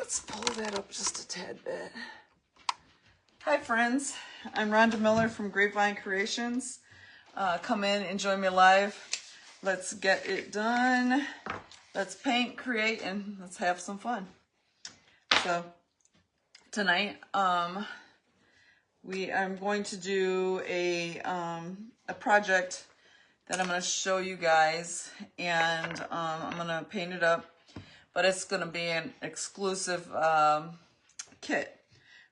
Let's pull that up just a tad bit. Hi friends, I'm Rhonda Miller from Grapevine Creations. Come in, enjoy me live. Let's get it done. Let's paint, create, and let's have some fun. So tonight, I'm going to do a project that I'm going to show you guys, and I'm going to paint it up, but it's going to be an exclusive kit.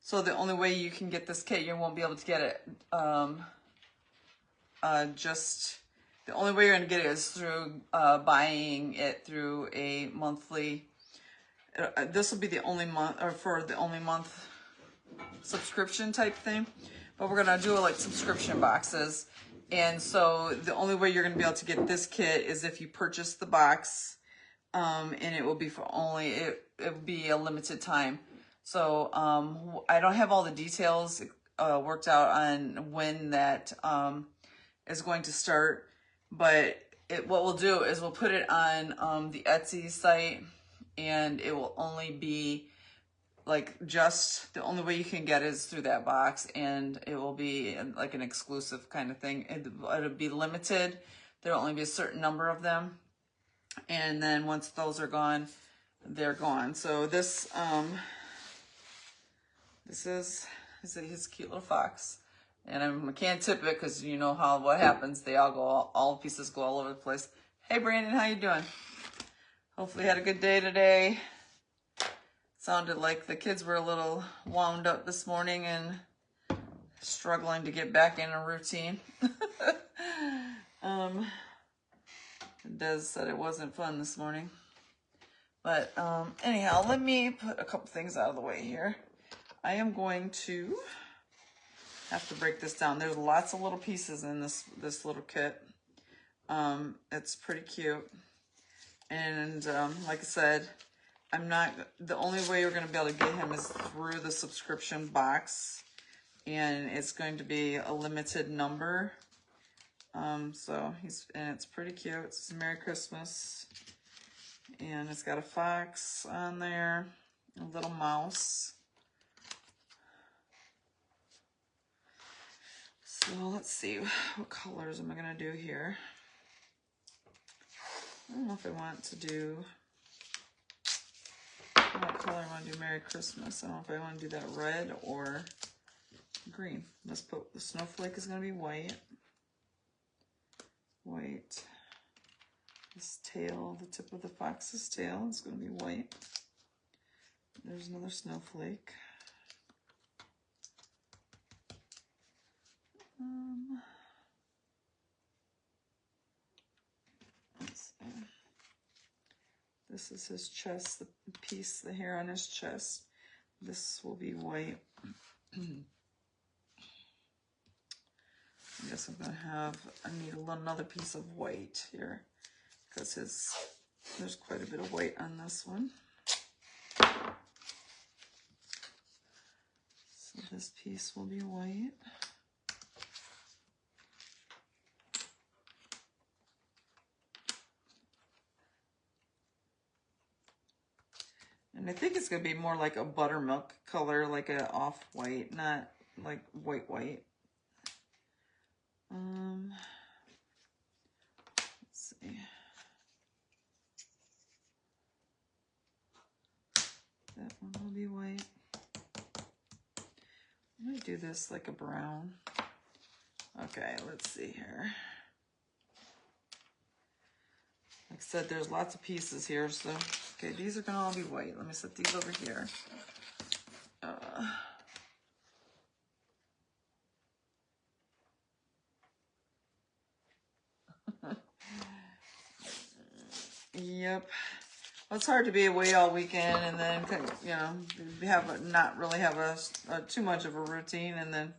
So the only way you can get this kit, you won't be able to get it. The only way you're going to get it is through buying it through a monthly. This will be the only month, or for the only month subscription type thing. But we're going to do it like subscription boxes. And so the only way you're going to be able to get this kit is if you purchase the box. And it will be for only, it will be a limited time. So I don't have all the details worked out on when that is going to start. But what we'll do is we'll put it on the Etsy site, and it will only be like just the only way you can get it is through that box, and it will be like an exclusive kind of thing. It'll be limited. There'll only be a certain number of them, and then once those are gone, they're gone. So this is his cute little fox. And I can't tip it because you know what happens. They all the pieces go all over the place. Hey Brandon, how you doing? Hopefully you had a good day today. Sounded like the kids were a little wound up this morning and struggling to get back in a routine. Des said it wasn't fun this morning. But anyhow, let me put a couple things out of the way here. I am going to have to break this down. There's lots of little pieces in this little kit. It's pretty cute. And like I said, the only way you're going to be able to get him is through the subscription box. And it's going to be a limited number. And it's pretty cute. It says Merry Christmas. And it's got a fox on there, a little mouse. So let's see, what colors am I going to do here? I don't know if I want to do, what color I want to do Merry Christmas. I don't know if I want to do that red or green. Let's put, the snowflake is going to be white. White. This tail, the tip of the fox's tail is going to be white. There's another snowflake. Let's see. This is his chest, the hair on his chest. This will be white. I guess I need another piece of white here, because there's quite a bit of white on this one. So this piece will be white. And I think it's going to be more like a buttermilk color, like a off-white, not like white. Let's see. That one will be white. I'm going to do this like a brown. Okay, let's see here. Like I said, there's lots of pieces here, so okay, these are gonna all be white. Let me set these over here. Yep. Well, it's hard to be away all weekend and then, you know, not really have a too much of a routine and then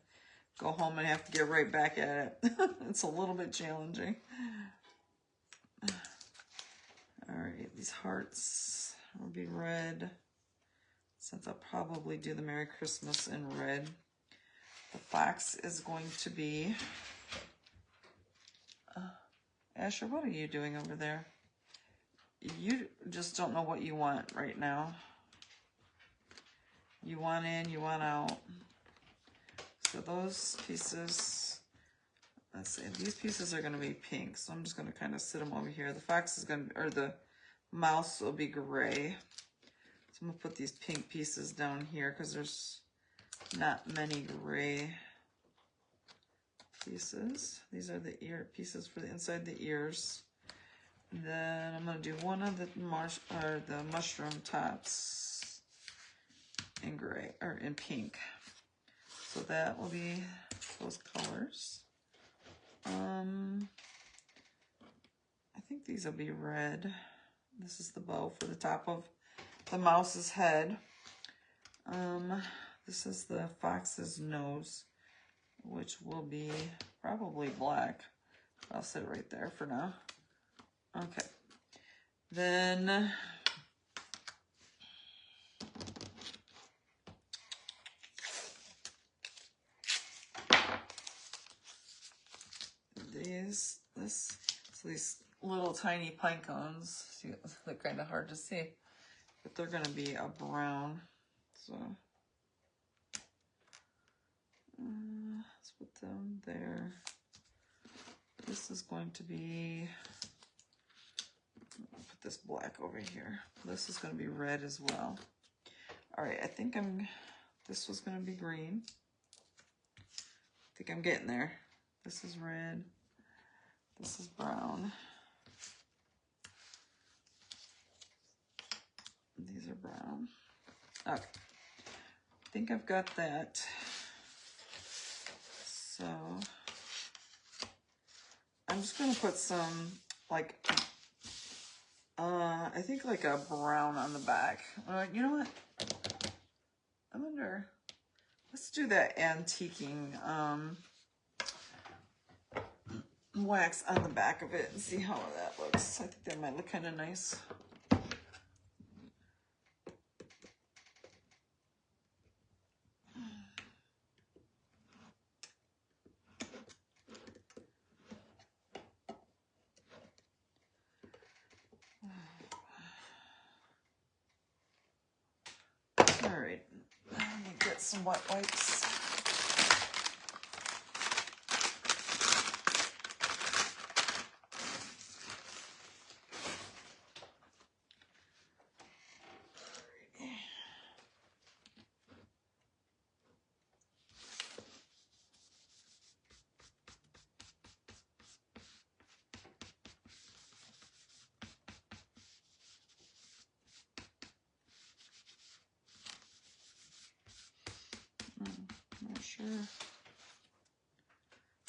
go home and have to get right back at it. It's a little bit challenging. All right, these hearts will be red, since I'll probably do the Merry Christmas in red. The fox is going to be... Asher, what are you doing over there? You just don't know what you want right now. You want in, you want out. So those pieces, let's see, these pieces are gonna be pink. So I'm just gonna kind of sit them over here. The fox is gonna, or the mouse will be gray. So I'm gonna put these pink pieces down here because there's not many gray pieces. These are the ear pieces for the inside the ears. And then I'm gonna do one of the mushroom tops in gray or in pink. So that will be those colors. I think these will be red. This is the bow for the top of the mouse's head. This is the fox's nose, which will be probably black. I'll set it right there for now. Okay. Then these little tiny pine cones, see, they're kind of hard to see, but they're going to be a brown. So let's put them there. This is going to be, put this black over here. This is going to be red as well. All right, I think this was going to be green. I think I'm getting there. This is red. This is brown. These are brown. Okay. I think I've got that. So I'm just going to put some, like, I think like a brown on the back. You know what? I wonder, let's do that antiquing wax on the back of it and see how that looks. I think that might look kind of nice. All right, let me get some wet wipes. Not sure.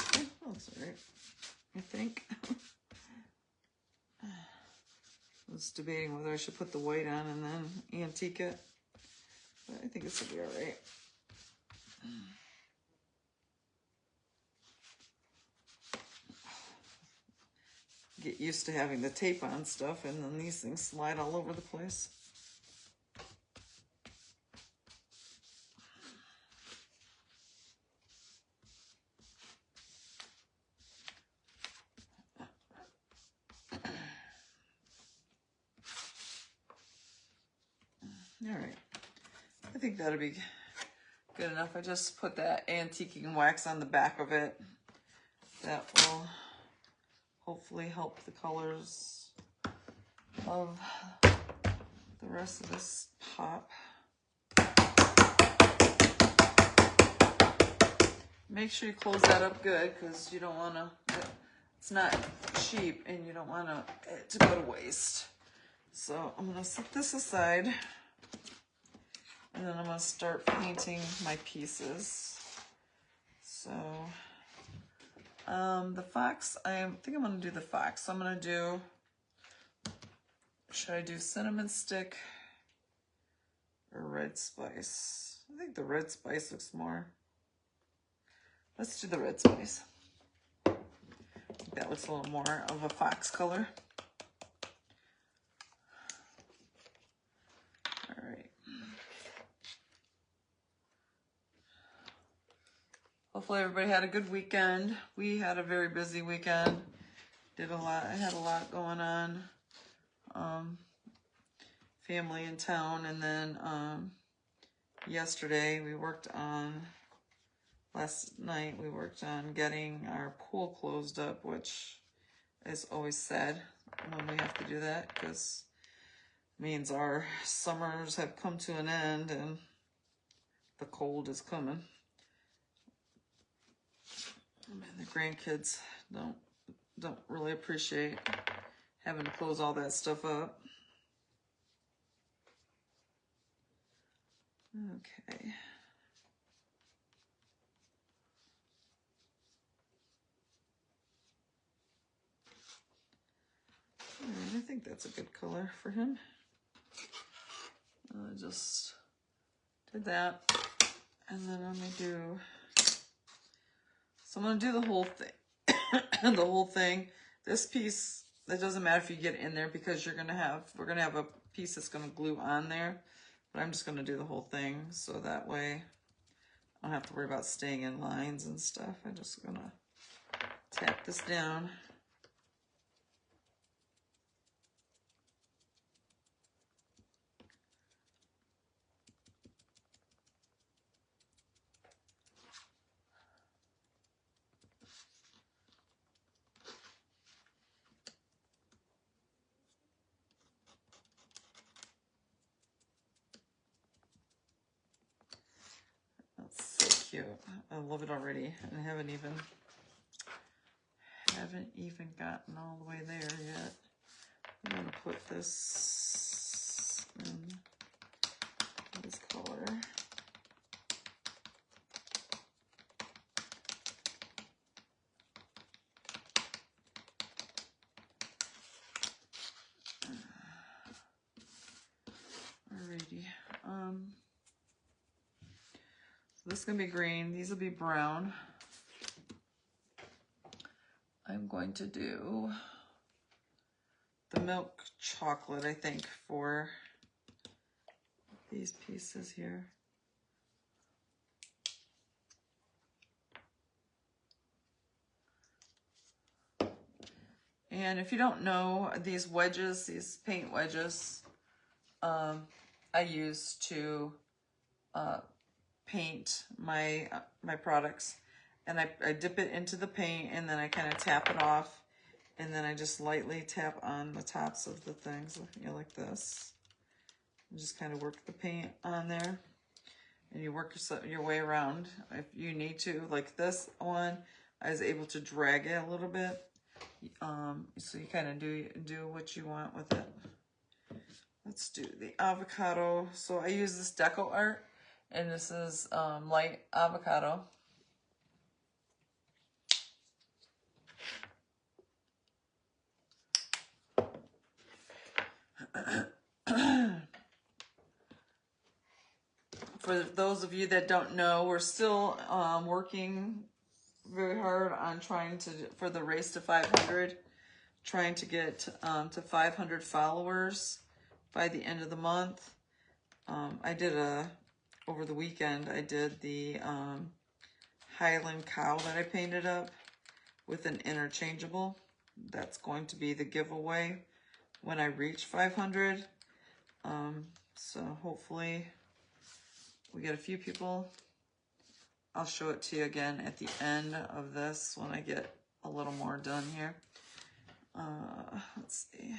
Okay, looks all right, I think. I was debating whether I should put the white on and then antique it, but I think this will be all right. Get used to having the tape on stuff, and then these things slide all over the place. All right, I think that'll be good enough. I just put that antiquing wax on the back of it. That will hopefully help the colors of the rest of this pop. Make sure you close that up good, because you don't want to, it's not cheap and you don't want it to go to waste. So I'm going to set this aside, and then I'm going to start painting my pieces. So the fox, I think I'm going to do the fox. So I'm going to do, should I do cinnamon stick or red spice? I think the red spice looks more. Let's do the red spice. I think that looks a little more of a fox color. All right. Hopefully everybody had a good weekend. We had a very busy weekend. Did a lot. I had a lot going on. Family in town, and then yesterday we worked on, last night we worked on getting our pool closed up, which is always sad when we have to do that because it means our summers have come to an end and the cold is coming. I mean, the grandkids don't really appreciate having to close all that stuff up. Okay. All right, I think that's a good color for him. I just did that. And then I'm gonna do, so I'm gonna do the whole thing. The whole thing. This piece, it doesn't matter if you get in there because we're gonna have a piece that's gonna glue on there. But I'm just gonna do the whole thing so that way I don't have to worry about staying in lines and stuff. I'm just gonna tap this down. That's so cute. I love it already, and I haven't even gotten all the way there yet. I'm gonna put this in this color. Alrighty. So this is gonna be green. These will be brown. I'm going to do the milk chocolate, I think, for these pieces here. And if you don't know, these wedges, these paint wedges, I use to paint my products. And I dip it into the paint and then I kind of tap it off. And then I just lightly tap on the tops of the things, you know, like this. And just kind of work the paint on there. And you work your way around if you need to. Like this one, I was able to drag it a little bit. So you kind of do what you want with it. Let's do the avocado. So I use this Deco Art, and this is light avocado. For those of you that don't know, we're still working very hard on trying to, for the race to 500, trying to get to 500 followers by the end of the month. I did over the weekend, I did the Highland cow that I painted up with an interchangeable. That's going to be the giveaway when I reach 500. So hopefully we get a few people. I'll show it to you again at the end of this when I get a little more done here. Let's see.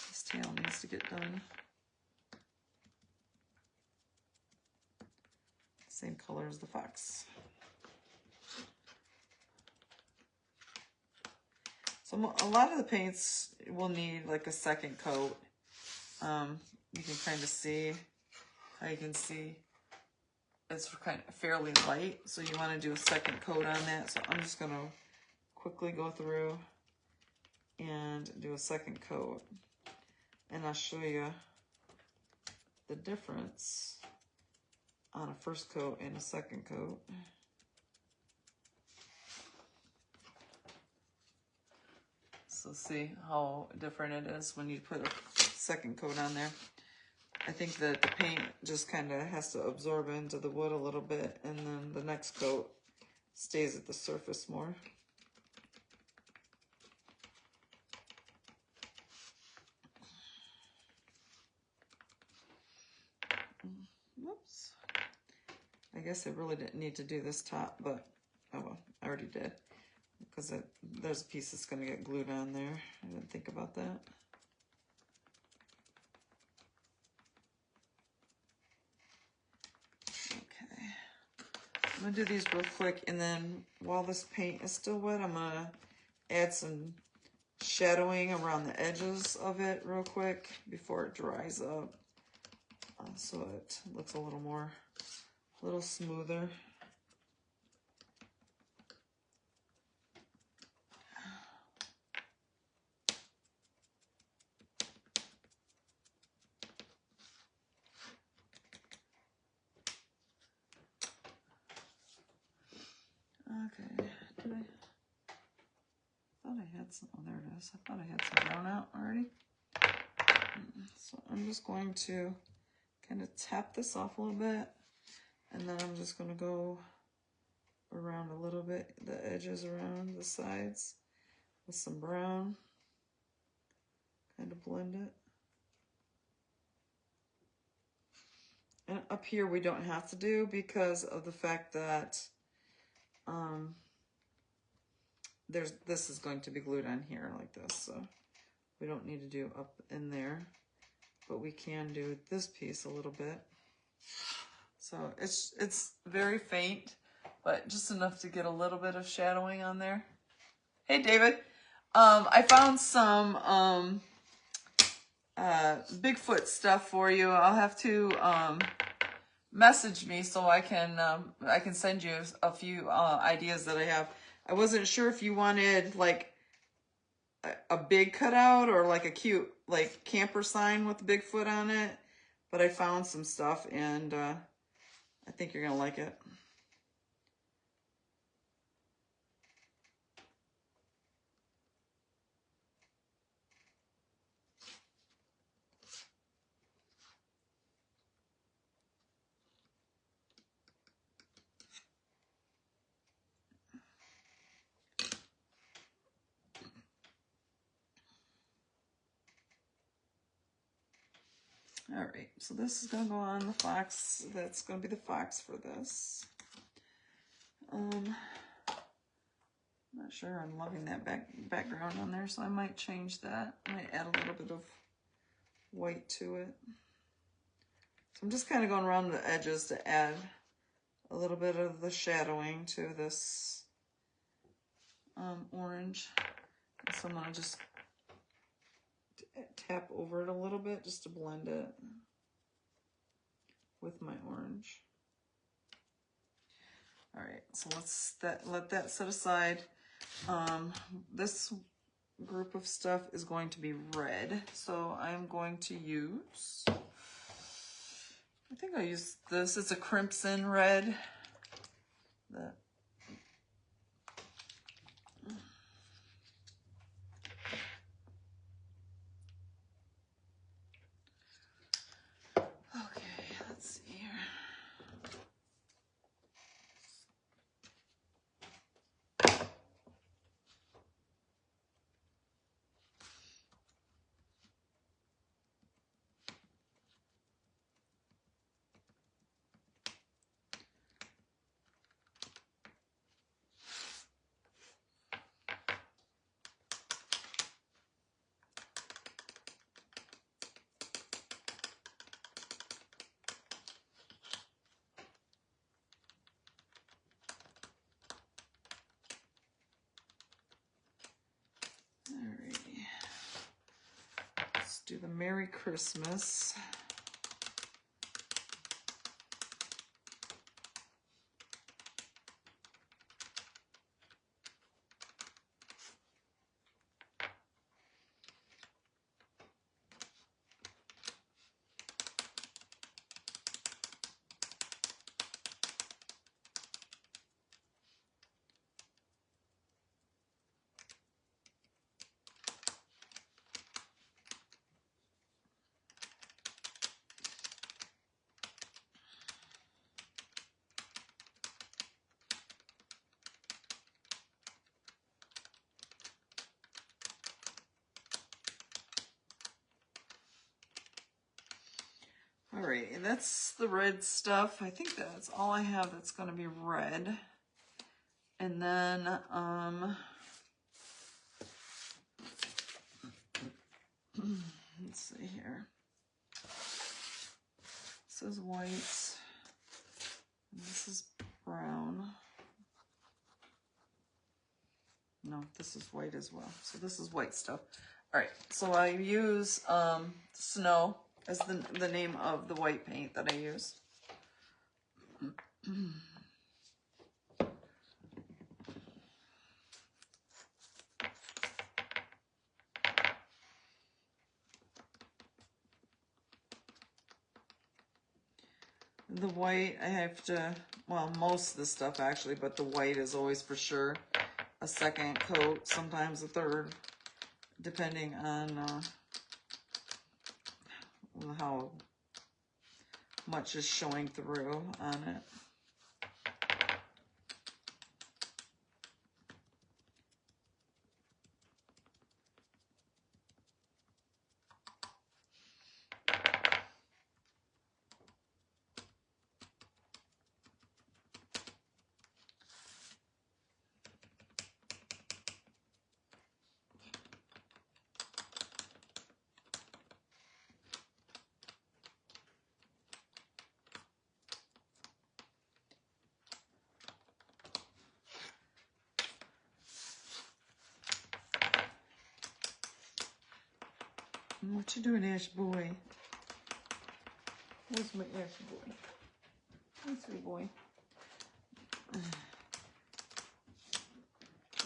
This tail needs to get done. Same color as the fox. So a lot of the paints will need like a second coat. You can kind of see how you can see it's kind of fairly light, so you want to do a second coat on that. So I'm just going to quickly go through and do a second coat, and I'll show you the difference on a first coat and a second coat. So see how different it is when you put a second coat on there. I think that the paint just kind of has to absorb into the wood a little bit, and then the next coat stays at the surface more. guess I really didn't need to do this top, but oh well, I already did. Because there's a piece that's going to get glued on there. I didn't think about that. Okay. I'm going to do these real quick, and then while this paint is still wet, I'm going to add some shadowing around the edges of it real quick before it dries up. So it looks a little smoother. Okay, I thought I had some, oh there it is. I thought I had some brown out already. So I'm just going to kind of tap this off a little bit, and then I'm just going to go around a little bit, the edges around the sides with some brown, kind of blend it. And up here we don't have to do because of the fact that this is going to be glued on here like this, so we don't need to do up in there, but we can do this piece a little bit. So it's very faint, but just enough to get a little bit of shadowing on there. Hey David, I found some Bigfoot stuff for you. I'll have to message me so I can send you a few ideas that I have. I wasn't sure if you wanted like a big cutout or like a cute like camper sign with Bigfoot on it, but I found some stuff, and I think you're gonna like it. All right, so this is gonna go on the fox. That's gonna be the fox for this. I'm not sure I'm loving that background on there, so I might change that. I might add a little bit of white to it. So I'm just kind of going around the edges to add a little bit of the shadowing to this orange. So I'm gonna just tap over it a little bit just to blend it with my orange. All right, so let that set aside. This group of stuff is going to be red, so I'm going to use, I think I used this, it's a crimson red. Okay, let's see here. Alrighty, let's do the Merry Christmas. Alright, and that's the red stuff. I think that's all I have that's gonna be red. And then, let's see here. This is white. And this is brown. No, this is white as well. So this is white stuff. All right, so I use Snow as the name of the white paint that I use. The white, I have to, well, most of the stuff actually, but the white is always for sure a second coat, sometimes a third, depending on how much is showing through on it. What you doing, Ash boy? Where's my Ash boy? Hey, sweet boy.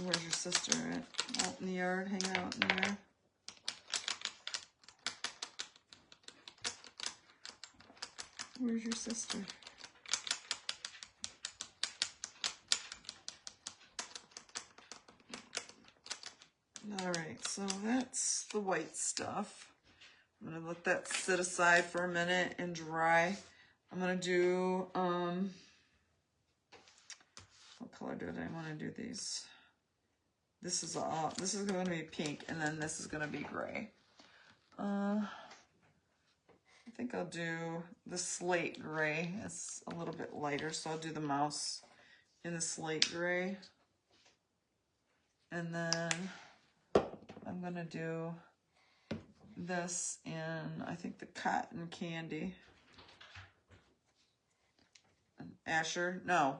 Where's your sister at? Out in the yard, hanging out in the yard. Where's your sister? All right, so that's the white stuff. I'm gonna let that sit aside for a minute and dry. I'm gonna do, what color did I wanna do these? This is gonna be pink, and then this is gonna be gray. I think I'll do the slate gray. It's a little bit lighter, so I'll do the mouse in the slate gray. And then I'm gonna do this in, I think, the cotton candy. And Asher, no.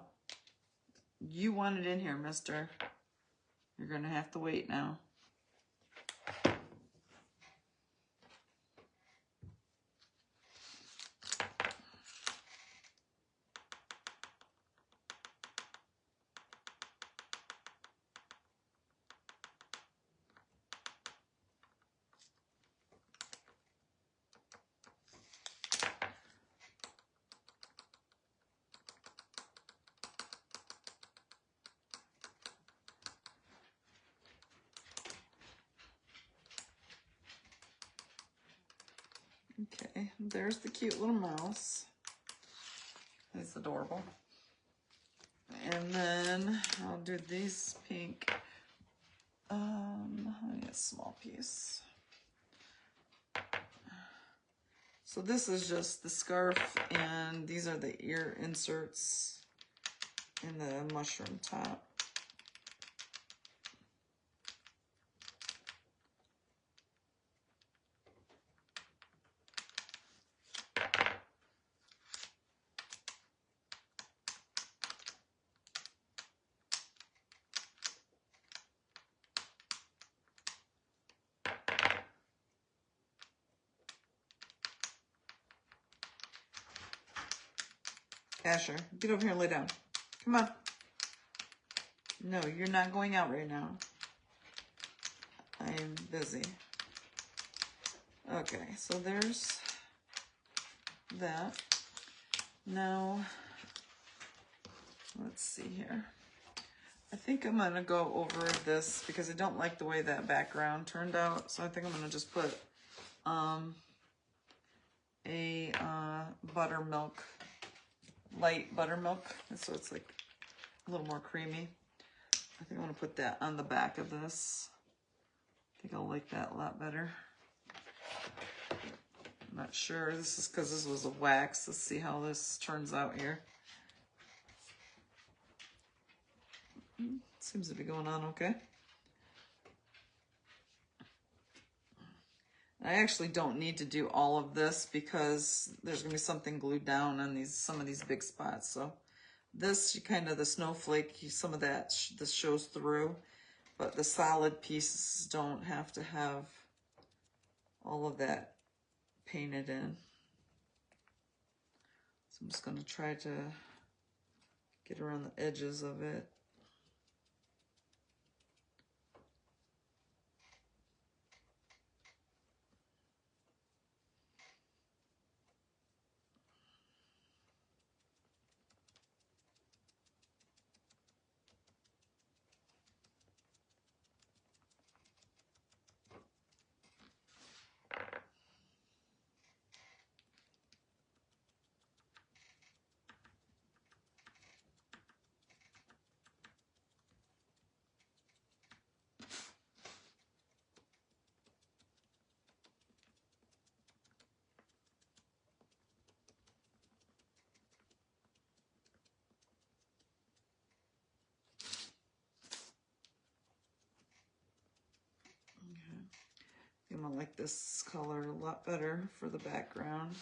You want it in here, mister. You're gonna have to wait now. Okay, there's the cute little mouse. He's adorable. And then I'll do these pink. I need a small piece. So this is just the scarf, and these are the ear inserts in the mushroom top. Asher, get over here and lay down. Come on. No, you're not going out right now. I am busy. Okay, so there's that. Now, let's see here. I think I'm gonna go over this because I don't like the way that background turned out. So I think I'm gonna just put a buttermilk, light buttermilk, so it's like a little more creamy. I think I want to put that on the back of this. I think I'll like that a lot better. not sure. This is because this was a wax. Let's see how this turns out here. Seems to be going on okay. I actually don't need to do all of this because there's gonna be something glued down on some of these big spots. So this, you kind of, the snowflake, some of that, this shows through, but the solid pieces don't have to have all of that painted in. So I'm just gonna try to get around the edges of it. I'm gonna like this color a lot better for the background.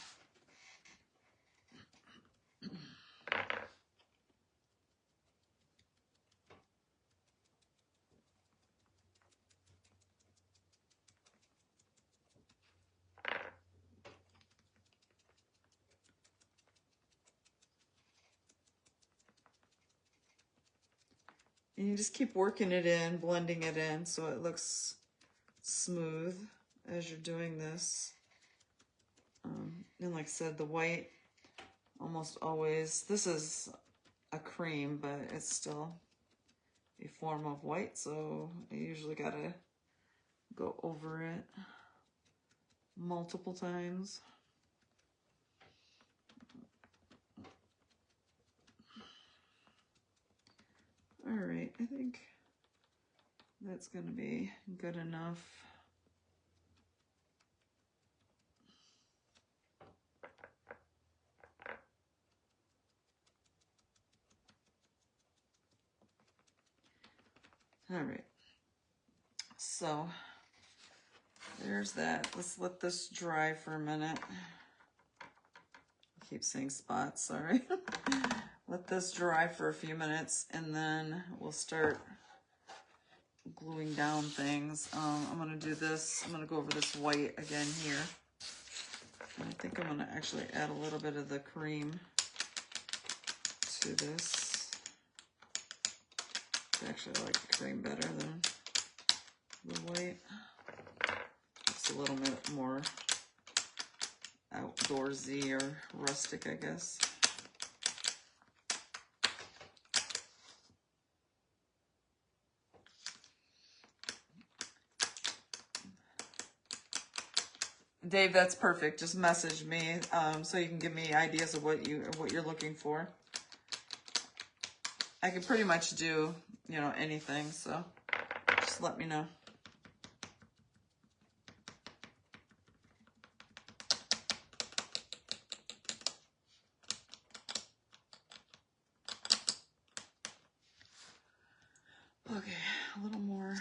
And you just keep working it in, blending it in so it looks smooth as you're doing this. And like I said, the white almost always, this is a cream, but it's still a form of white, so I usually gotta go over it multiple times. All right, I think that's gonna be good enough. All right, so there's that. Let's let this dry for a minute. I keep saying spots, sorry. Let this dry for a few minutes and then we'll start gluing down things. I'm gonna do this, I'm gonna go over this white again here. And I think I'm gonna actually add a little bit of the cream to this. Actually, I like the cream better than the white. It's a little bit more outdoorsy or rustic, I guess. Dave, that's perfect. Just message me so you can give me ideas of what you're looking for. I can pretty much do, you know, anything, so just let me know. Okay, a little more.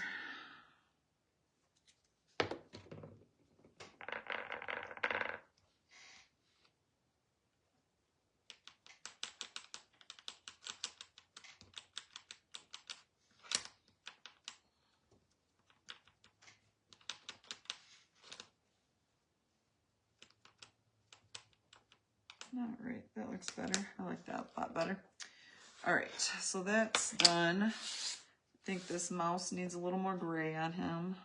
All right, that looks better. I like that a lot better. All right, so that's done. I think this mouse needs a little more gray on him.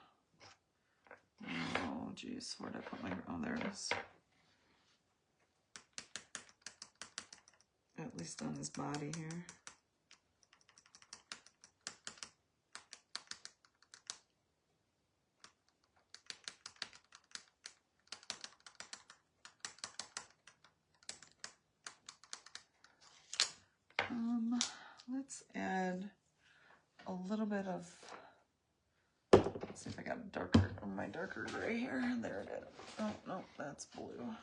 Oh, geez, where'd I put my, oh, there it is. At least on his body here. Let's add a little bit of, let's see if I got a darker on my darker gray here. There it is. Oh, no, that's blue.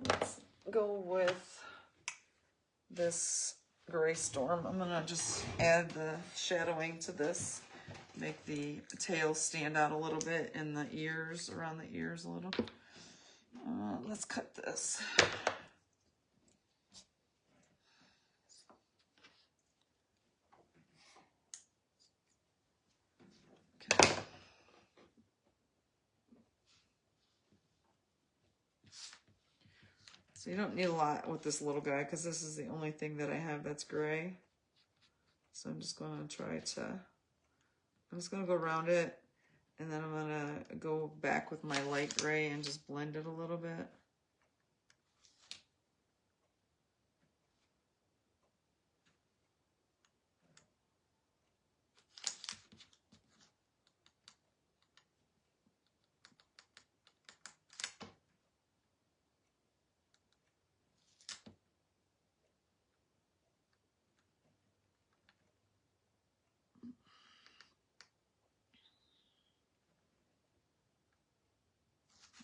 Let's go with this gray storm. I'm gonna just add the shadowing to this, make the tail stand out a little bit and the ears, around the ears a little. Let's cut this. Okay. So you don't need a lot with this little guy because this is the only thing that I have that's gray. So I'm just going to I'm just going to go around it, and then I'm going to go back with my light gray and just blend it a little bit.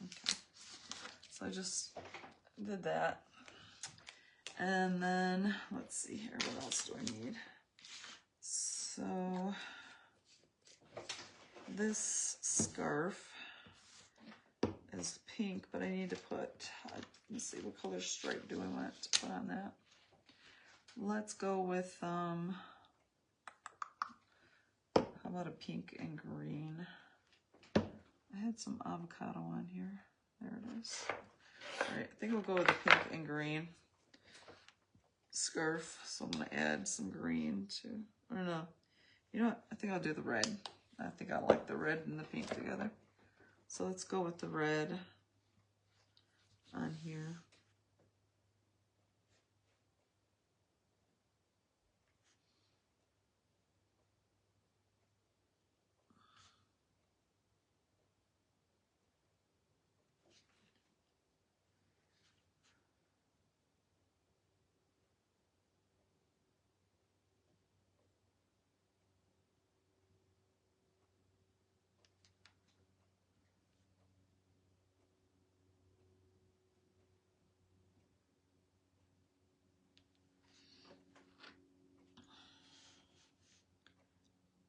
Okay. So I just did that. And then, let's see here, what else do I need? So, this scarf is pink, but I need to put, let's see, what color stripe do I want to put on that? Let's go with, how about a pink and green? I had some avocado on here. There it is. All right, I think we'll go with the pink and green scarf. So I'm gonna add some green to, or no, you know what? I think I'll do the red. I think I like the red and the pink together. So let's go with the red on here.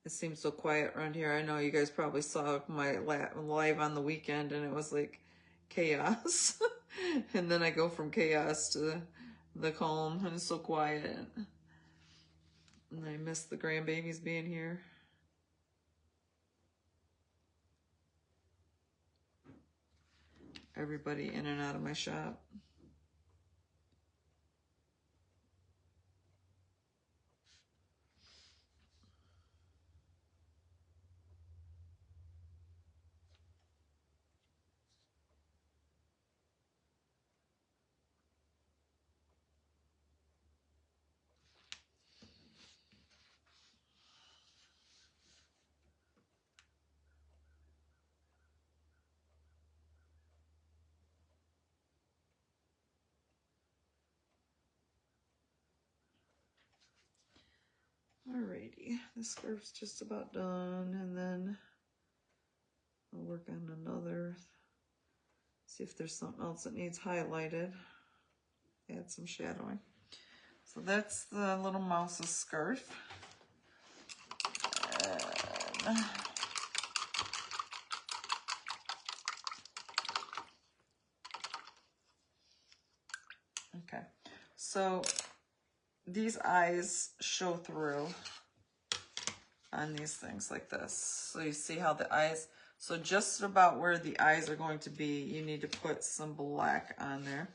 It seems so quiet around here. I know you guys probably saw my live on the weekend and it was like chaos. And then I go from chaos to the calm and it's so quiet. And I miss the grandbabies being here. Everybody in and out of my shop. Alrighty, this scarf's just about done, and then I'll work on another, see if there's something else that needs highlighted, add some shadowing. So that's the little mouse's scarf. And okay, so these eyes show through on these things like this. So you see how the eyes, so just about where the eyes are going to be, you need to put some black on there.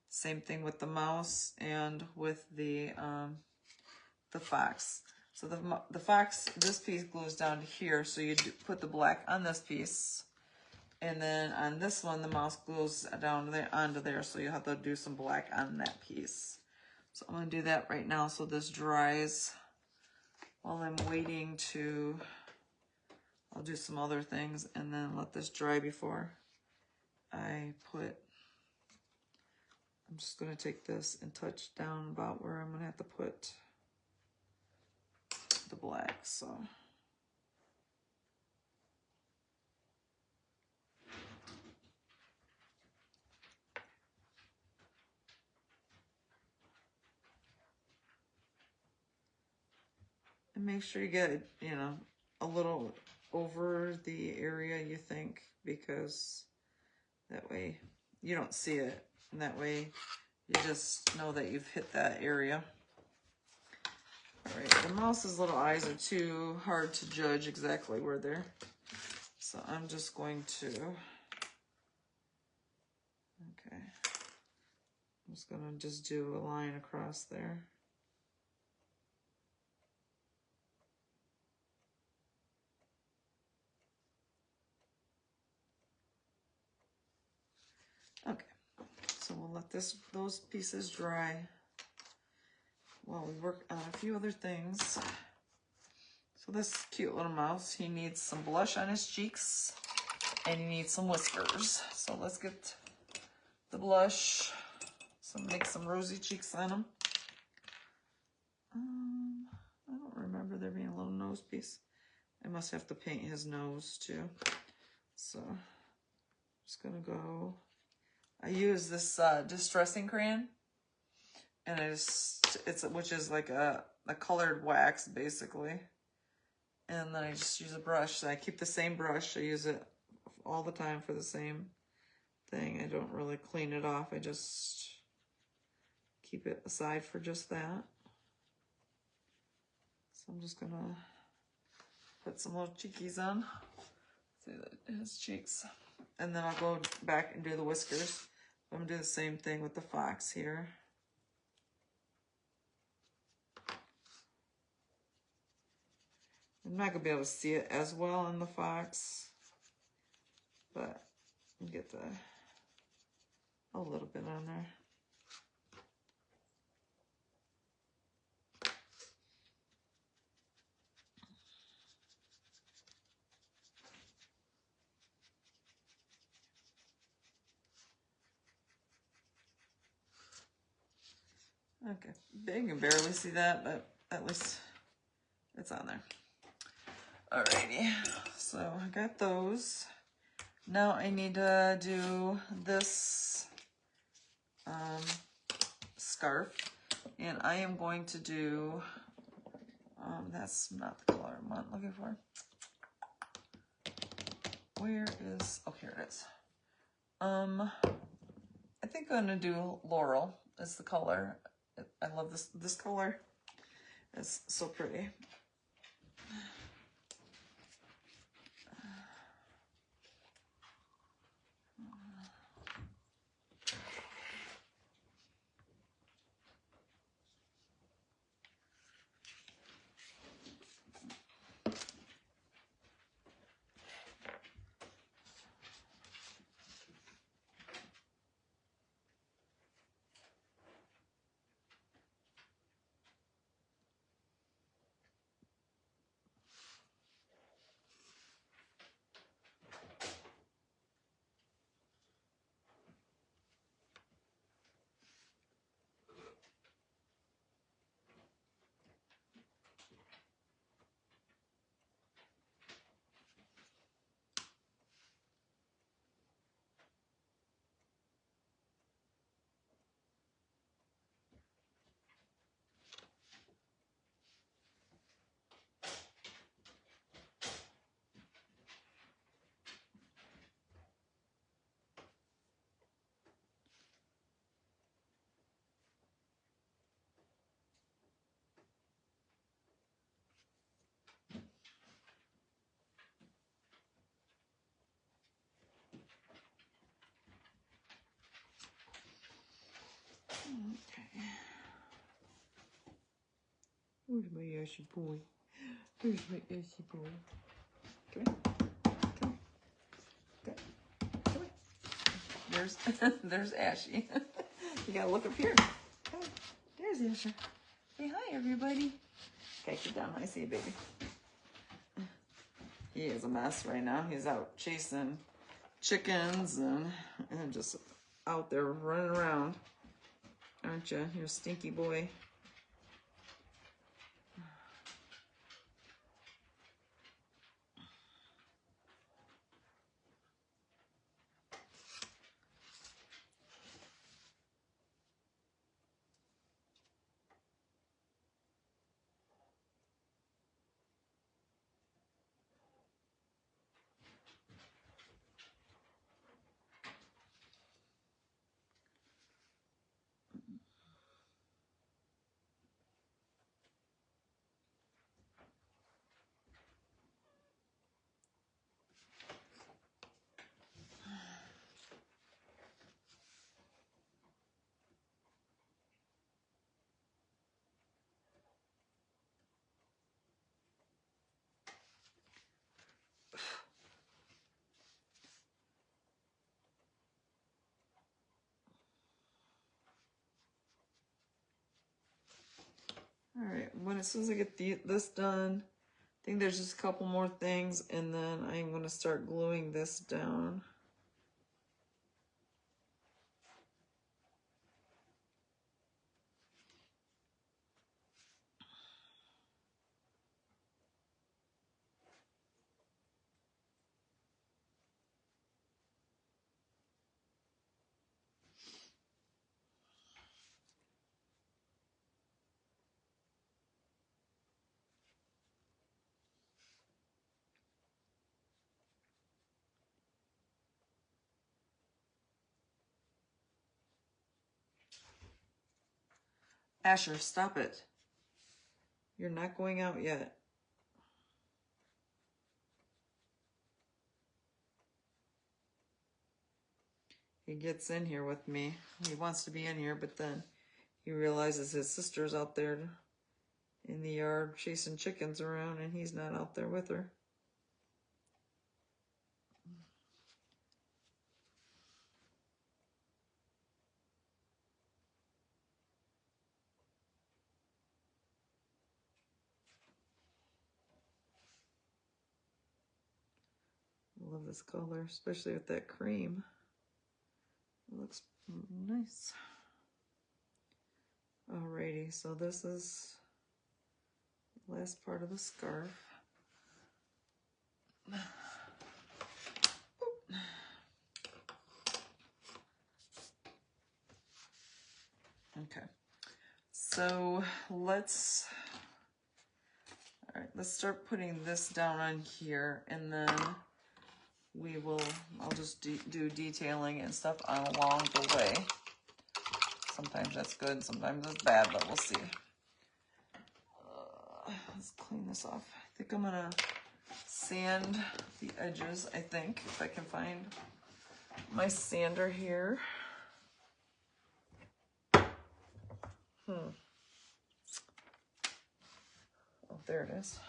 Same thing with the mouse and with the fox. So the fox, this piece glues down to here, so you put the black on this piece. And then on this one, the mouse glues down there onto there, so you have to do some black on that piece. So I'm going to do that right now so this dries while I'm waiting to, I'll do some other things and then let this dry before I put I'm just going to take this and touch down about where I'm going to have to put the black. So and make sure you get it, you know, a little over the area you think, because that way you don't see it, and that way you just know that you've hit that area. All right, the mouse's little eyes are too hard to judge exactly where they're, so I'm just going to, okay, I'm just gonna just do a line across there. Okay, so we'll let those pieces dry while we work on a few other things. So this cute little mouse, he needs some blush on his cheeks and he needs some whiskers. So let's get the blush, make some rosy cheeks on him. I don't remember there being a little nose piece. I must have to paint his nose too. So I'm just gonna go, I use this distressing crayon, and which is like a colored wax basically. And then I just use a brush. So I keep the same brush. I use it all the time for the same thing. I don't really clean it off. I just keep it aside for just that. So I'm just gonna put some little cheekies on. See his cheeks. And then I'll go back and do the whiskers. I'm gonna do the same thing with the fox here. I'm not gonna be able to see it as well on the fox, but you get a little bit on there. Okay, you can barely see that, but at least it's on there. Alrighty, so I got those. Now I need to do this scarf, and I am going to do, that's not the color I'm looking for. Where is, oh, here it is. I think I'm gonna do Laurel as the color. I love this color. It's so pretty. Okay. Where's my Ashy boy? Where's my Ashy boy? Come here. Come here. Come here. There's Ashy. You gotta look up here. Come on. There's Ashy. Say hi, everybody. Okay, sit down. I see you, baby. He is a mess right now. He's out chasing chickens and just out there running around. aren't you? You're a stinky boy. All right, as soon as I get this done, I think there's just a couple more things, and then I'm going to start gluing this down. Asher, stop it. You're not going out yet. He gets in here with me. He wants to be in here, but then he realizes his sister's out there in the yard chasing chickens around, and he's not out there with her. I love this color, especially with that cream. It looks nice. Alrighty, so this is the last part of the scarf. Okay, so let's start putting this down on here, and then I'll just do detailing and stuff along the way. Sometimes that's good, sometimes it's bad, but we'll see. Let's clean this off. I think I'm gonna sand the edges, I think, if I can find my sander here. Oh, there it is.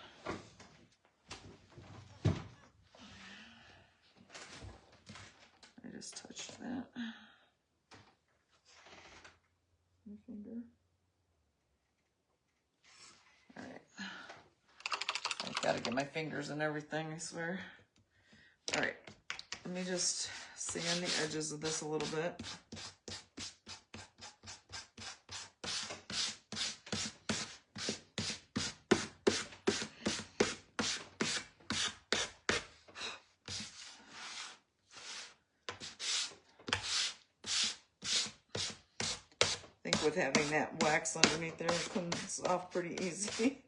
I just touched that. My finger. All right. I've got to get my fingers and everything, I swear. All right. Let me just sand the edges of this a little bit. I think with having that wax underneath there, it comes off pretty easy.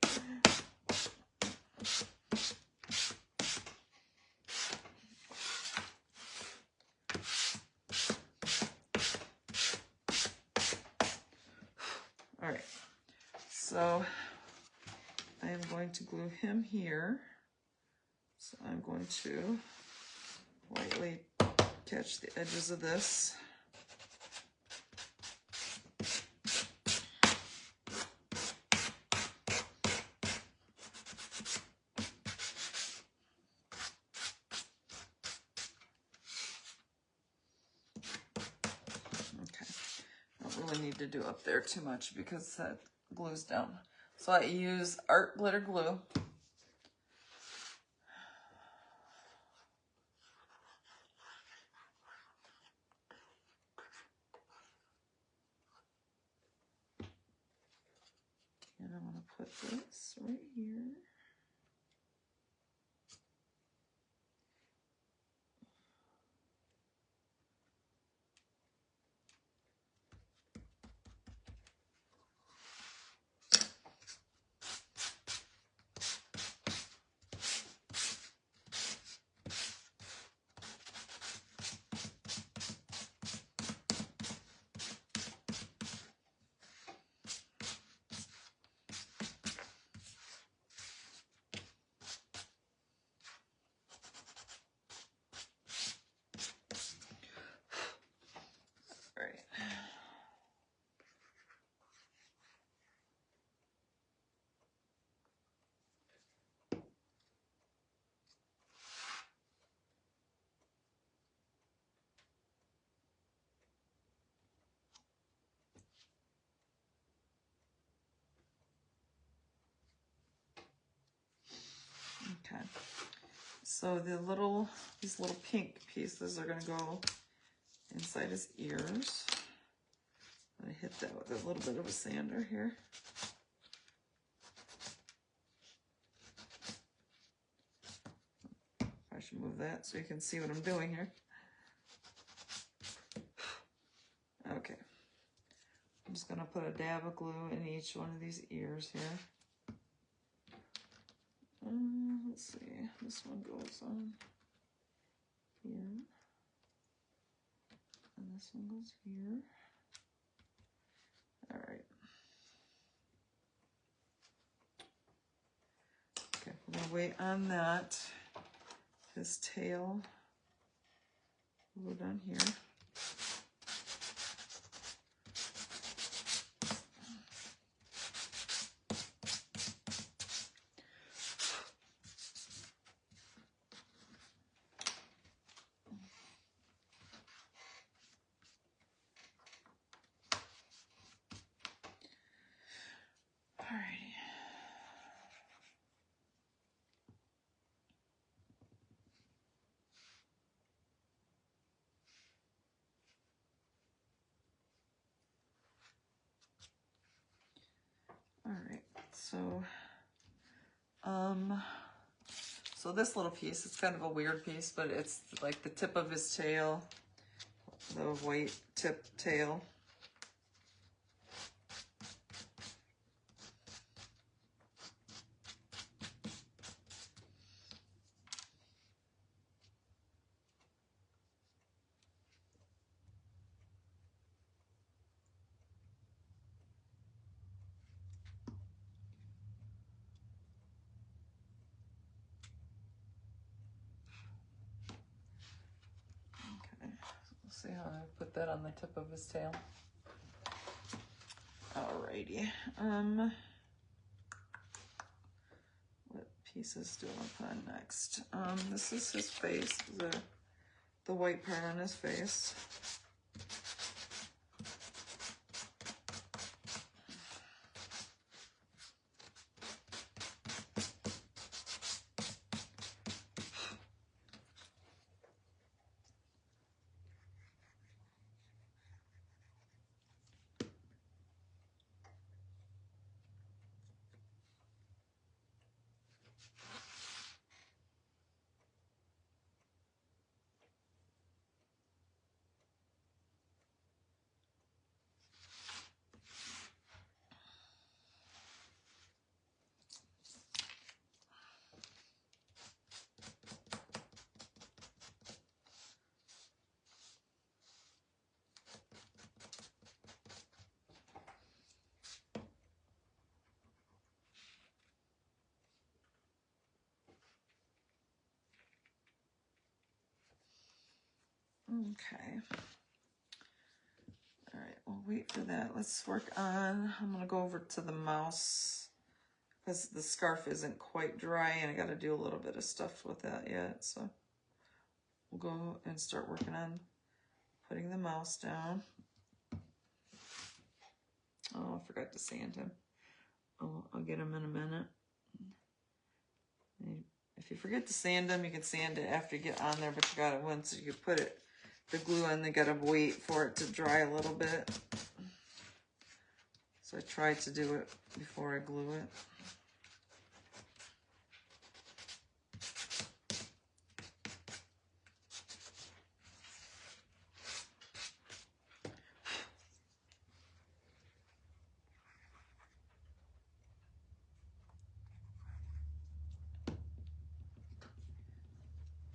All right, so I am going to glue him here. So I'm going to lightly catch the edges of this. Need to do up there too much because that glues down. So I use art glitter glue. put this right here. Okay, so these little pink pieces are gonna go inside his ears. I'm gonna hit that with a little bit of a sander here. I should move that so you can see what I'm doing here. Okay, I'm just gonna put a dab of glue in each one of these ears here. Let's see, this one goes on here, and this one goes here. All right. Okay, we're gonna wait on that. His tail, go down here. So this little piece, it's kind of a weird piece, but it's like the tip of his tail, the white tip tail. See how I put that on the tip of his tail. Alrighty. What pieces do I put on next? This is his face, the white part on his face. Okay. All right, we'll wait for that. Let's work on, I'm gonna go over to the mouse because the scarf isn't quite dry and I gotta do a little bit of stuff with that yet. So we'll go and start working on putting the mouse down. Oh, I forgot to sand him. Oh, I'll get him in a minute. If you forget to sand them, you can sand it after you get on there, but you gotta, once you put it, the glue on, they gotta wait for it to dry a little bit. So So I tried to do it before I glue it.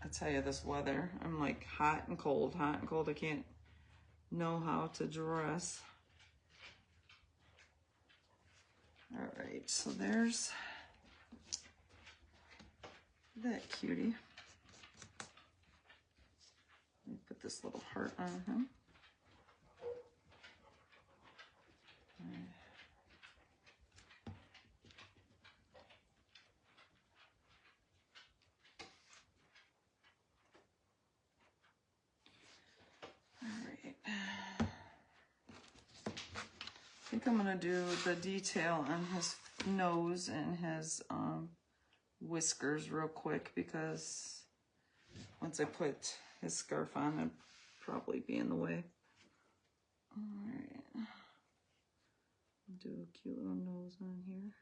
I tell you, this weather, I'm like hot and cold, hot and cold. I can't know how to dress. All right, so there's that cutie. Let me put this little heart on him. All right. I think I'm gonna do the detail on his nose and his whiskers real quick, because once I put his scarf on, it'd probably be in the way. All right. Do a cute little nose on here.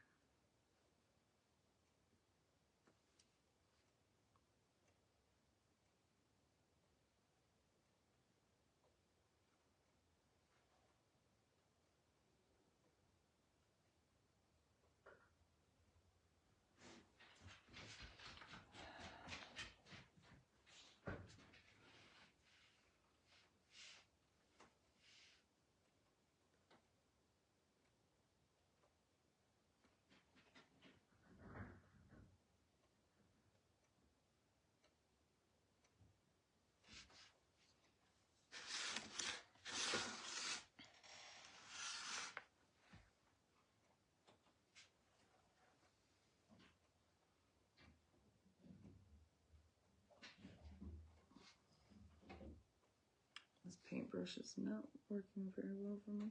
This paintbrush is not working very well for me.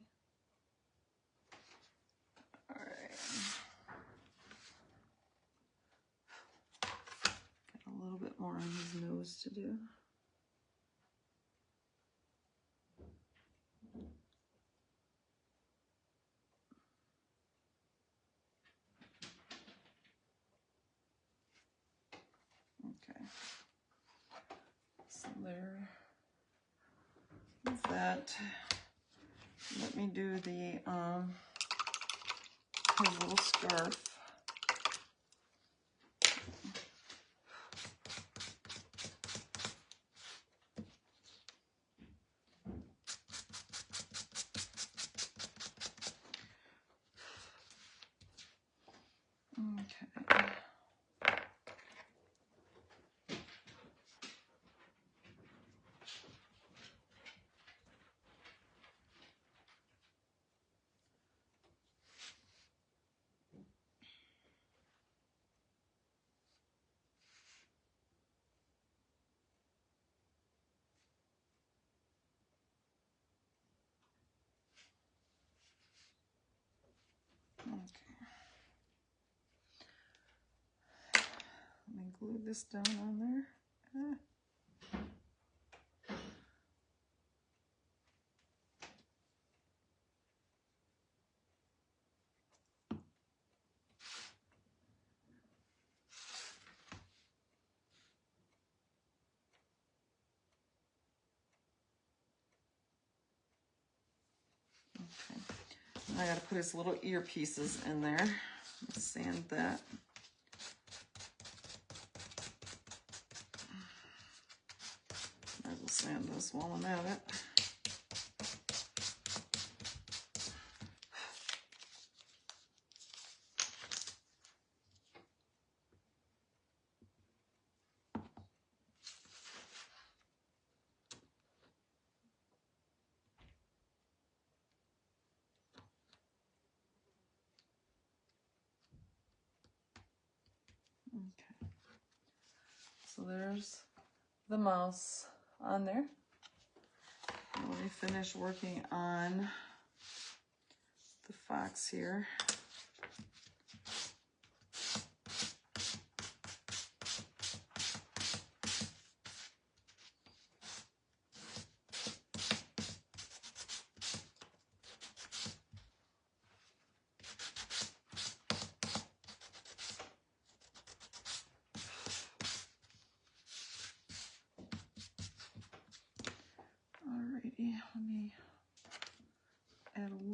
All right. Got a little bit more on his nose to do. Okay. So there is that. Let me do the his little scarf. Okay. Let me glue this down on there. Okay. I gotta put his little earpieces in there. Let's sand that. I will sand this while I'm at it. Okay. So there's the mouse on there. Let me finish working on the fox here.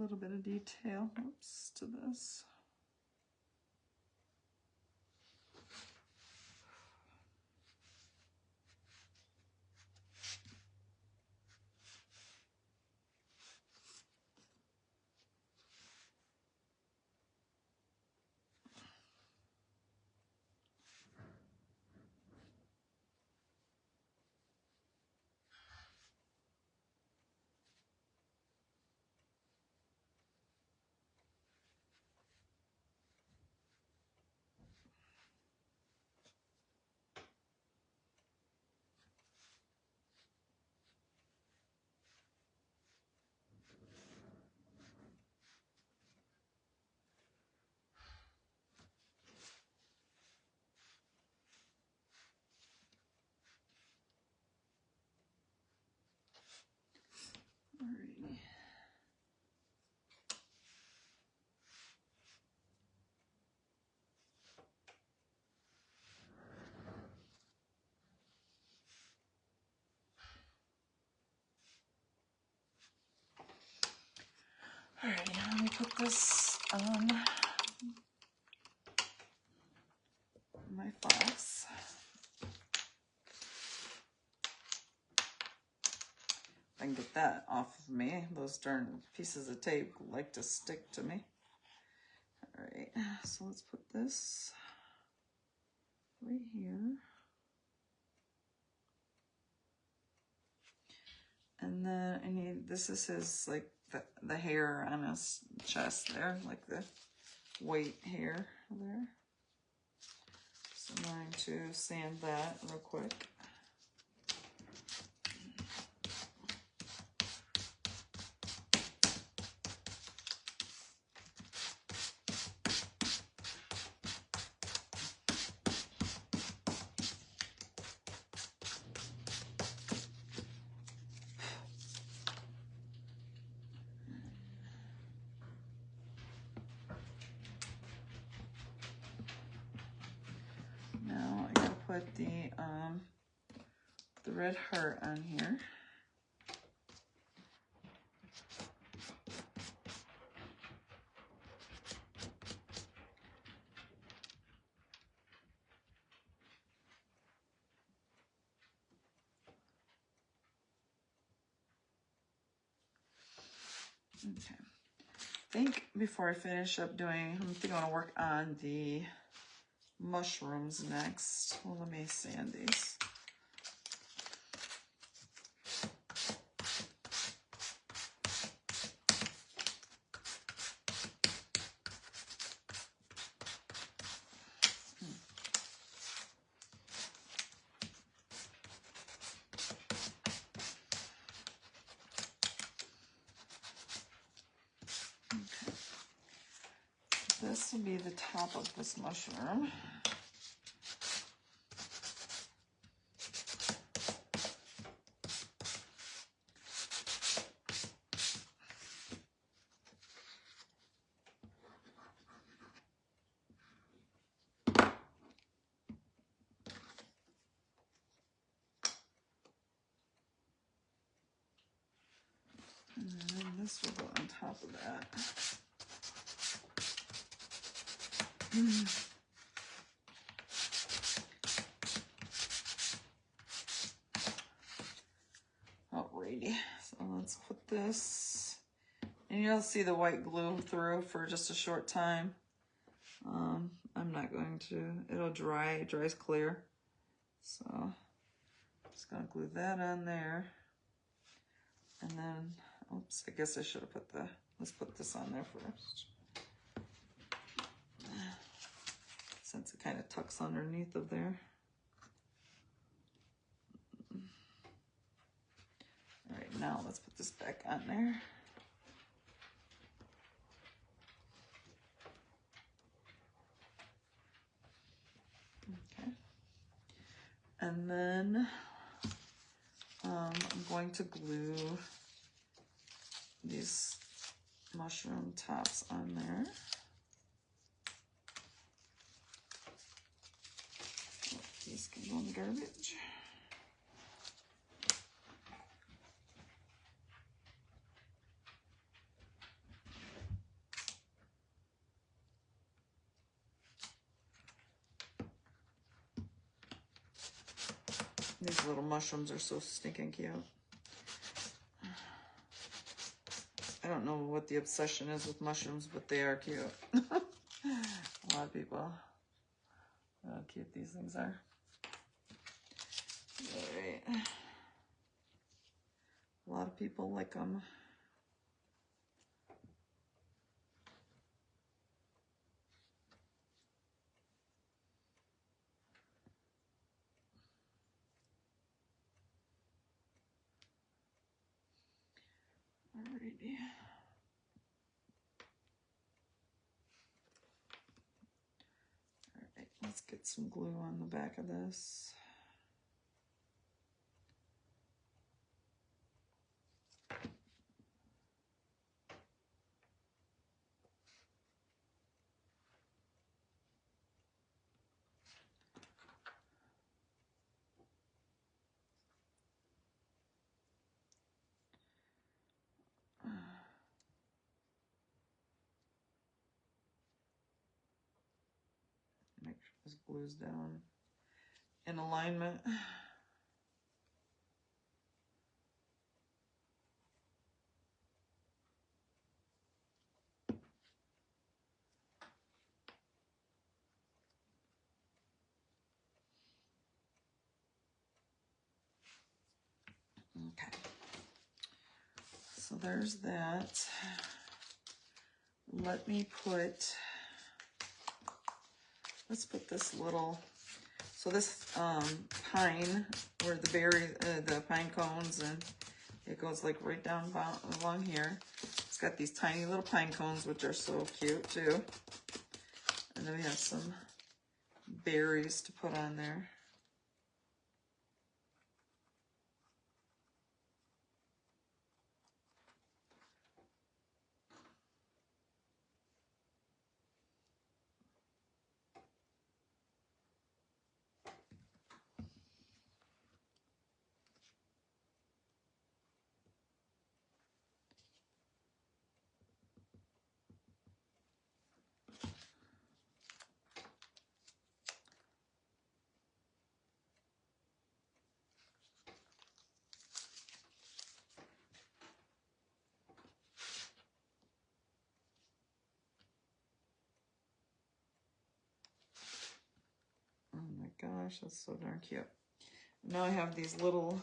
little bit of detail, oops, to this. Alrighty. Alrighty, let me put this on my fox. If I can get that off of me, those darn pieces of tape like to stick to me. Alright, so let's put this right here. And then I need, this is his, like, the hair on his chest there, like the white hair there. So I'm going to sand that real quick. Now I gotta put the red heart on here. Okay. I think before I finish up doing, I think I want to work on the mushrooms next. Well, let me sand these. This will be the top of this mushroom. And then this will go on top of that. Alrighty, so let's put this, and you'll see the white glue through for just a short time. I'm not going to, it'll dry, it dries clear. So I'm just gonna glue that on there. And then, oops, I guess I should have put the, let's put this on there first. Since it kind of tucks underneath of there. All right, now let's put this back on there. Okay. And then I'm going to glue these mushroom tops on there. These can go in the garbage. These little mushrooms are so stinking cute. I don't know what the obsession is with mushrooms, but they are cute. A lot of people. How cute these things are. All right. A lot of people like them. Alrighty. Alright, let's get some glue on the back of this. Make sure this glue's down in alignment. Okay. So there's that. Let's put this little, so this pine, where the berry, the pine cones, and it goes like right down along here. It's got these tiny little pine cones, which are so cute too. And then we have some berries to put on there. Oh my gosh, that's so darn cute. Now I have these little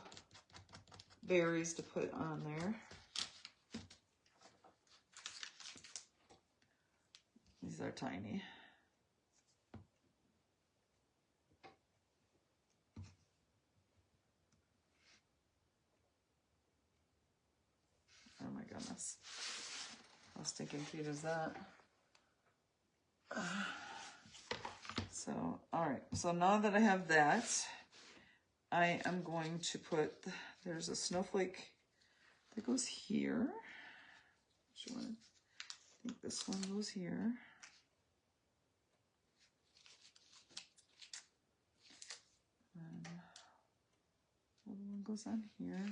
berries to put on there. These are tiny. Oh my goodness. How stinking cute is that? So, all right. So now that I have that, I am going to put, there's a snowflake that goes here. Which one? I think this one goes here. And the other one goes on here.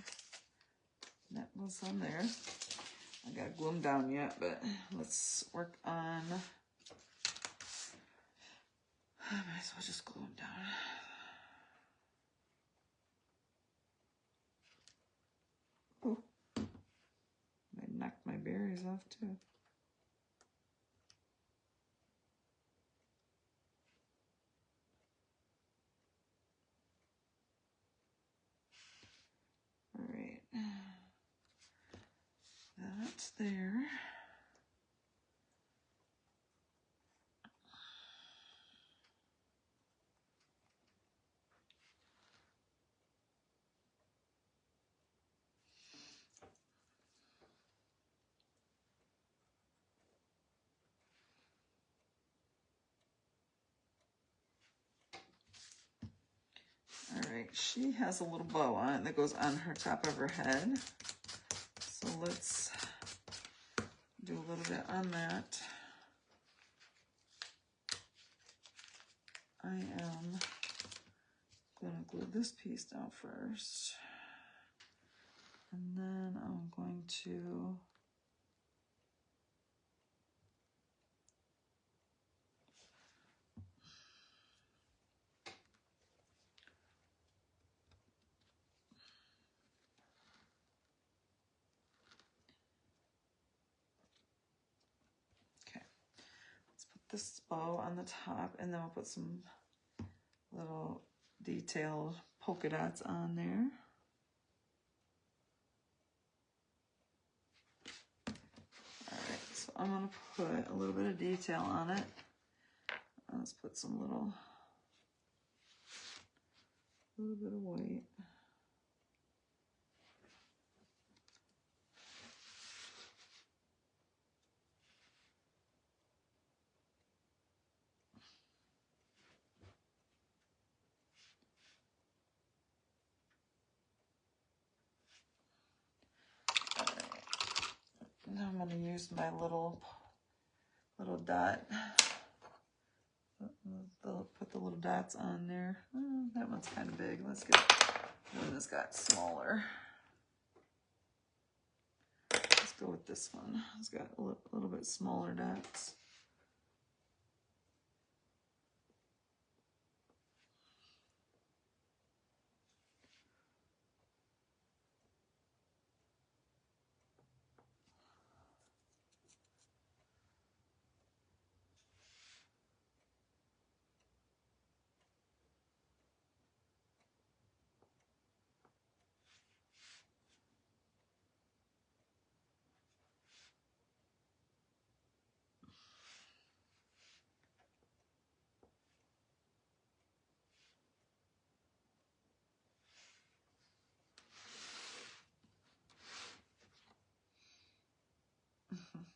That goes on there. I gotta glue them down yet, but let's work on, I might as well just glue them down. Oh, I knocked my berries off too. All right, that's there. All right, she has a little bow on it that goes on her top of her head. So let's do a little bit on that. I am going to glue this piece down first. And then I'm going to this bow on the top, and then we'll put some little detailed polka dots on there. Alright, so I'm going to put a little bit of detail on it. Let's put some little bit of white. Now I'm going to use my little dot. Put the little dots on there. Oh, that one's kind of big. Let's get one that's got smaller. Let's go with this one. It's got a little bit smaller dots.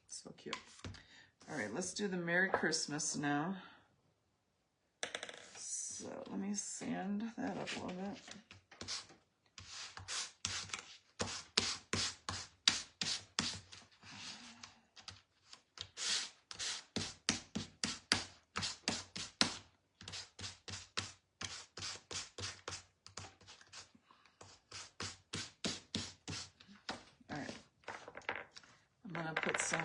So cute. All right, let's do the Merry Christmas now. So let me sand that up a little bit. All right, I'm gonna put some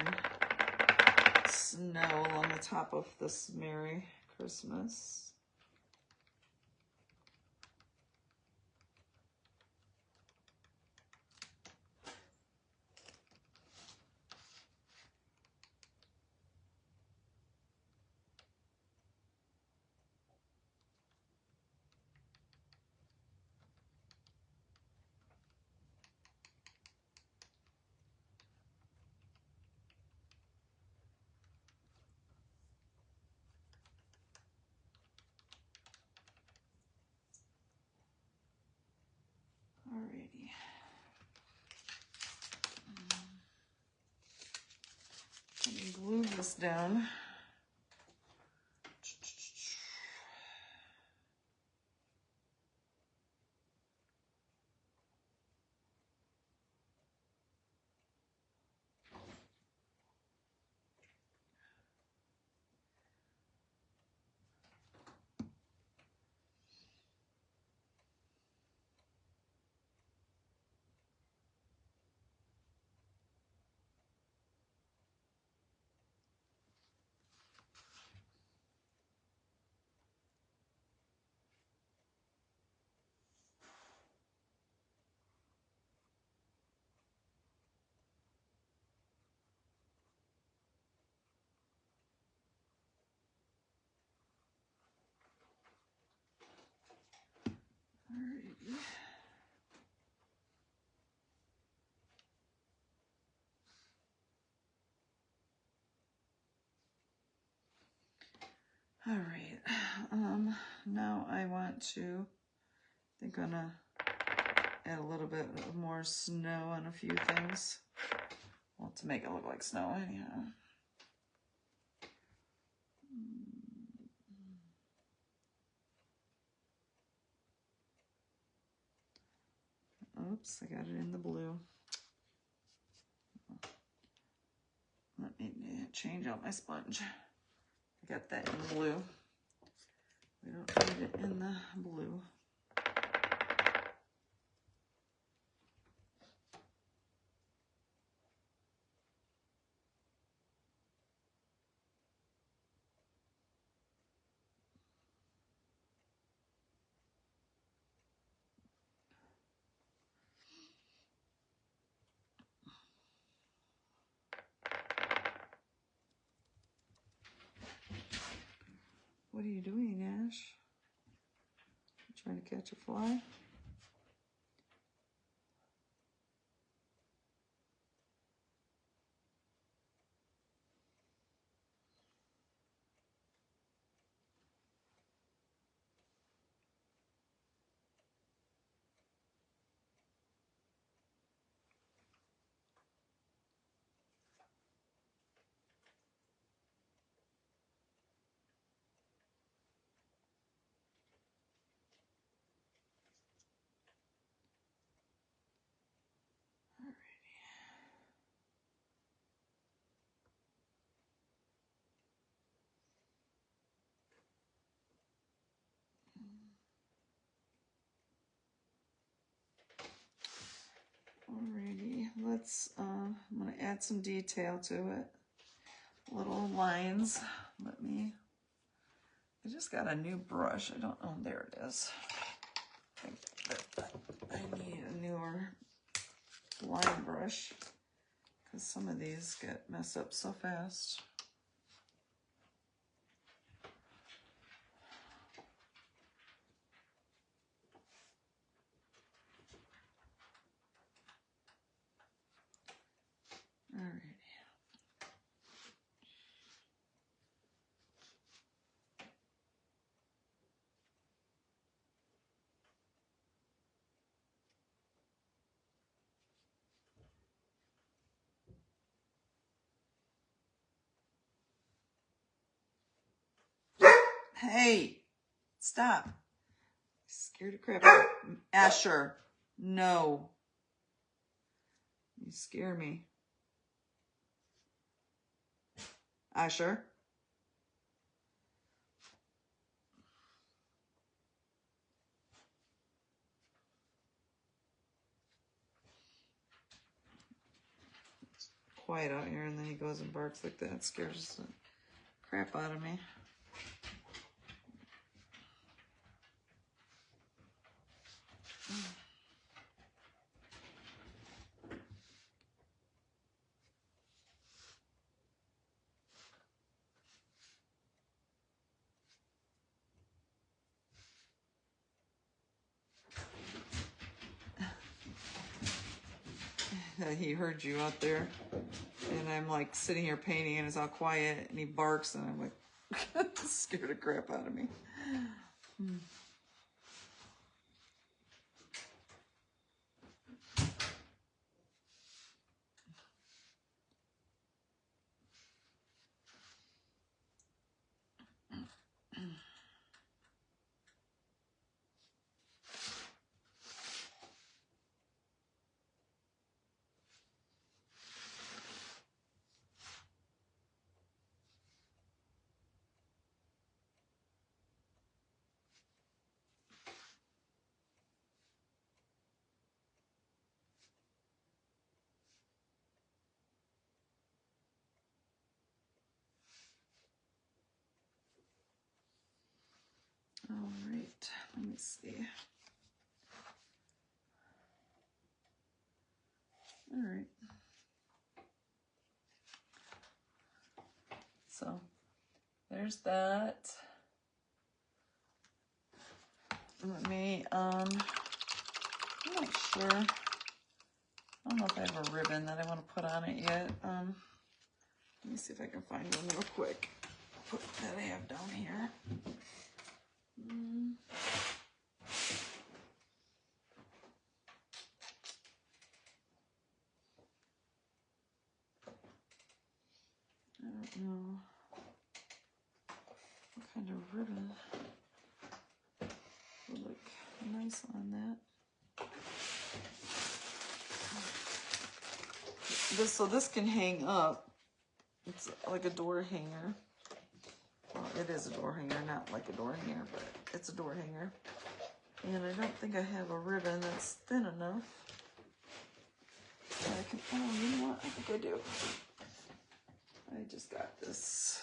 snow along the top of this Merry Christmas. Alrighty. Let me glue this down. All right, now I want to, I think I'm gonna add a little bit more snow on a few things. Well, to make it look like snow, anyhow. Oops, I got it in the blue. Let me change out my sponge. I got that in blue. We don't need it in the blue. What are you doing, Ash? You trying to catch a fly? Alrighty, let's, I'm gonna add some detail to it. Little lines. I just got a new brush. I don't know, there it is. I need a newer line brush because some of these get messed up so fast. Alrighty. Hey, stop. Scared the crap out of Asher. No. You scare me. Asher. It's quiet out here and then he goes and barks like that. It scares the crap out of me. He heard you out there, and I'm like sitting here painting, and it's all quiet, and he barks, and I'm like scared the crap out of me. All right, let me see. All right. So there's that. Let me, I'm not sure. I don't know if I have a ribbon that I want to put on it yet. Let me see if I can find one real quick. Put that I have down here. I don't know what kind of ribbon would look nice on that. This can hang up. It's like a door hanger. Well, it is a door hanger, not like a door hanger, but it's a door hanger. And I don't think I have a ribbon that's thin enough. I can, oh, you know what? I think I do. I just got this.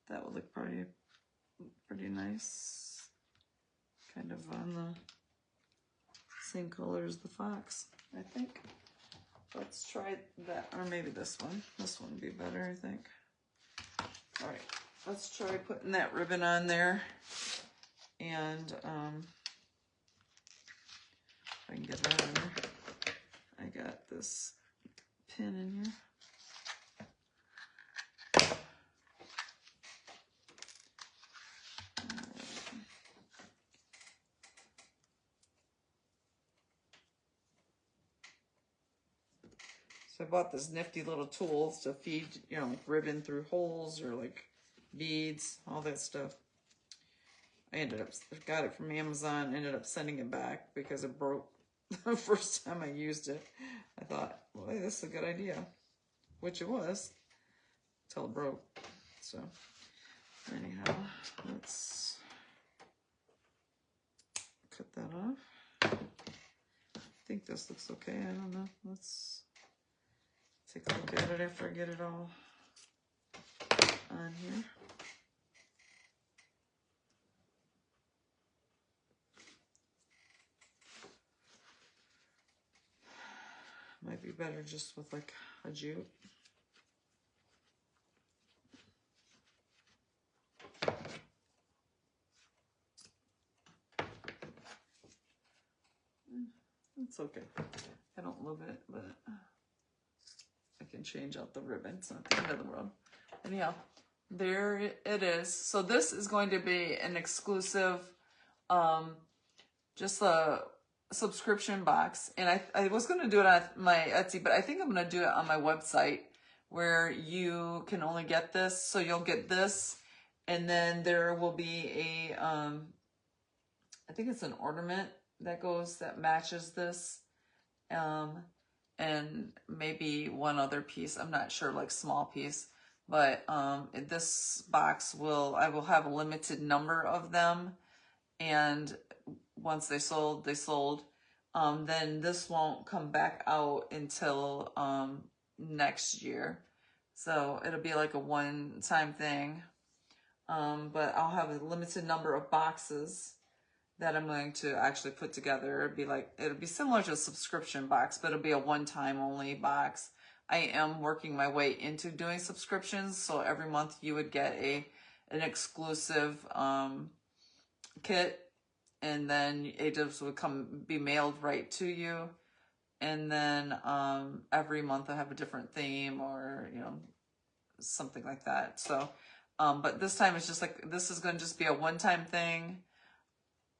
That would look pretty nice. Kind of on the same color as the fox, I think. Let's try that, or maybe this one. This one would be better, I think. All right, let's try putting that ribbon on there. And if I can get that on there. I got this pin in here. So I bought this nifty little tool to feed, you know, like ribbon through holes or like beads, all that stuff. I got it from Amazon, ended up sending it back because it broke the first time I used it. I thought, well, hey, this is a good idea, which it was, until it broke. So anyhow, let's cut that off. I think this looks okay. I don't know. Let's take a look at it after I get it all on here. Might be better just with like a jute. It's okay. I don't love it, but I can change out the ribbon. It's not the end of the world. Anyhow, there it is. So this is going to be an exclusive, just a subscription box. And I was going to do it on my Etsy, but I think I'm going to do it on my website where you can only get this. So you'll get this, and then there will be a, I think it's an ornament that matches this, and maybe one other piece. I'm not sure, like small piece, but this box I will have a limited number of them, and once they sold, they sold. Then this won't come back out until next year, so it'll be like a one-time thing. But I'll have a limited number of boxes that I'm going to actually put together. It'll be similar to a subscription box, but it'll be a one-time only box. I am working my way into doing subscriptions, so every month you would get an exclusive kit, and then it just would be mailed right to you. And then every month I have a different theme, or something like that. So, but this time it's just like, this is going to just be a one-time thing.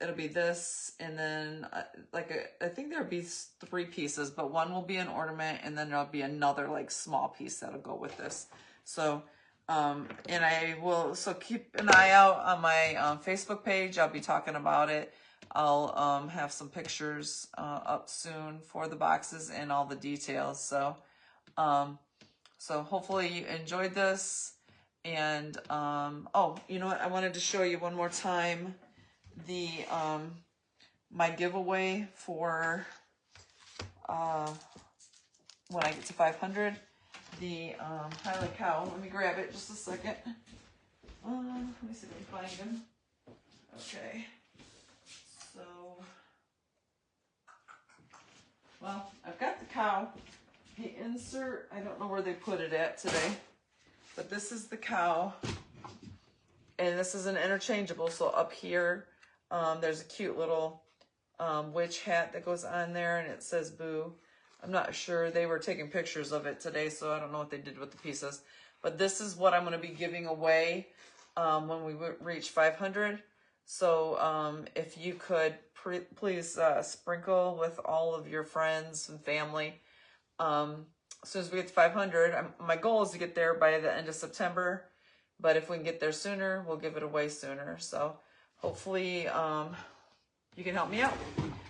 It'll be this, and then I think there'll be 3 pieces, but one will be an ornament, and then there'll be another like small piece that'll go with this. So, and I will, so keep an eye out on my Facebook page. I'll be talking about it. I'll have some pictures up soon for the boxes and all the details. So, so hopefully you enjoyed this. And oh, you know what? I wanted to show you one more time the my giveaway for when I get to 500, the Highland Cow. Let me grab it just a second. Let me see if I can find him. Okay, so well, I've got the cow. The insert, I don't know where they put it at today, but this is the cow, and this is an interchangeable. So up here, there's a cute little witch hat that goes on there, and it says boo. I'm not sure. They were taking pictures of it today, so I don't know what they did with the pieces. But this is what I'm going to be giving away when we reach 500. So if you could please sprinkle with all of your friends and family. As soon as we get to 500, my goal is to get there by the end of September. But if we can get there sooner, we'll give it away sooner. So hopefully you can help me out.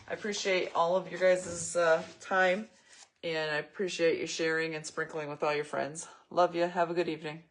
I appreciate all of your guys' time, and I appreciate you sharing and sprinkling with all your friends. Love you. Have a good evening.